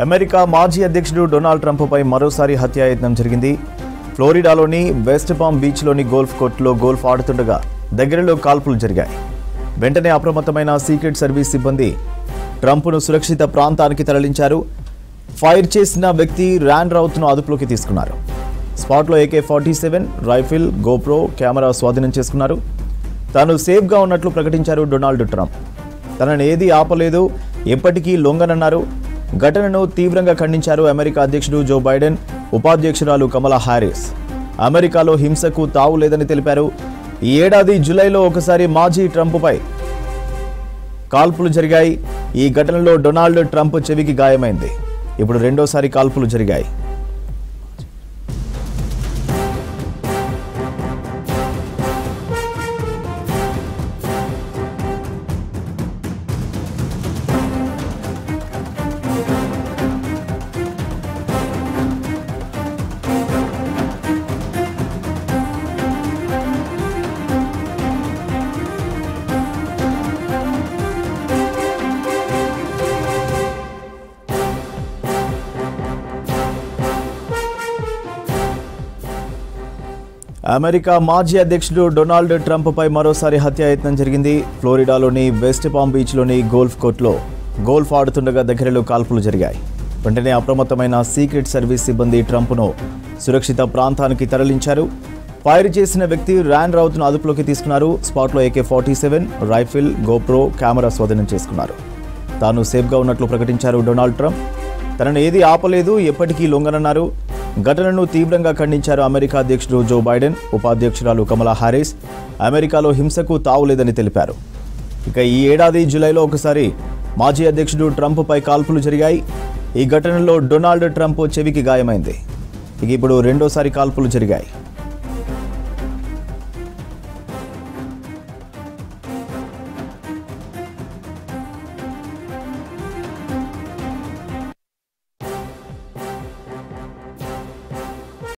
America మాజీ అధ్యక్షుడు Donald ట్రంప్పై మరోసారి హత్యాయత్నం జరిగింది. ఫ్లోరిడాలోని వెస్ట్ పామ్ బీచ్లోని గోల్ఫ్ కోర్టులో గోల్ఫ్ ఆడుతుండగా దగ్గరలో కాల్పులు జరిగాయి. వెంటనే అప్రమత్తమైన సీక్రెట్ సర్వీస్ సిబ్బంది ట్రంప్ను సురక్షిత ప్రాంతానికి తరలించారు. ఫైర్ చేసిన వ్యక్తి ర్యాన్ రౌత్ను అదుపులోకి తీసుకున్నారు. స్పాట్లో AK-47 రైఫిల్, గోప్రో కెమెరా స్వాధీనం చేసుకున్నారు. తాను సేఫ్గా ఉన్నట్లు ప్రకటించారు డొనాల్డ్ ట్రంప్. తనను ఏదీ ఆపలేదు, ఎప్పటికీ లొంగనన్నారు. ఘటనను తీవ్రంగా ఖండించారు అమెరికా అధ్యక్షుడు జో బైడెన్, ఉపాధ్యక్షురాలు కమలా హ్యారిస్. అమెరికాలో హింసకు తావు లేదని తెలిపారు. ఈ ఏడాది జూలైలో ఒకసారి మాజీ ట్రంప్పై కాల్పులు జరిగాయి. ఈ ఘటనలో డొనాల్డ్ ట్రంప్ చెవికి గాయమైంది. ఇప్పుడు రెండోసారి కాల్పులు జరిగాయి. అమెరికా మాజీ అధ్యక్షుడు డొనాల్డ్ ట్రంప్పై మరోసారి హత్యాయత్నం జరిగింది. ఫ్లోరిడాలోని వెస్ట్ పామ్ బీచ్లోని గోల్ఫ్ కోర్టులో గోల్ఫ్ ఆడుతుండగా దగ్గరలో కాల్పులు జరిగాయి. వెంటనే అప్రమత్తమైన సీక్రెట్ సర్వీస్ సిబ్బంది ట్రంప్ను సురక్షిత ప్రాంతానికి తరలించారు. ఫైర్ చేసిన వ్యక్తి ర్యాన్ రౌత్ను అదుపులోకి తీసుకున్నారు. స్పాట్లో AK-47 రైఫిల్, గోప్రో కెమెరా స్వాధీనం చేసుకున్నారు. తాను సేఫ్గా ఉన్నట్లు ప్రకటించారు డొనాల్డ్ ట్రంప్. తనను ఏదీ ఆపలేదు, ఎప్పటికీ లొంగనన్నారు. ఘటనను తీవ్రంగా ఖండించారు అమెరికా అధ్యక్షుడు జో బైడెన్, ఉపాధ్యక్షురాలు కమలా హ్యారిస్. అమెరికాలో హింసకు తావులేదని తెలిపారు. ఇక ఈ ఏడాది జూలైలో ఒకసారి మాజీ అధ్యక్షుడు ట్రంప్పై కాల్పులు జరిగాయి. ఈ ఘటనలో డొనాల్డ్ ట్రంప్ చెవికి గాయమైంది. ఇక ఇప్పుడు రెండోసారి కాల్పులు జరిగాయి.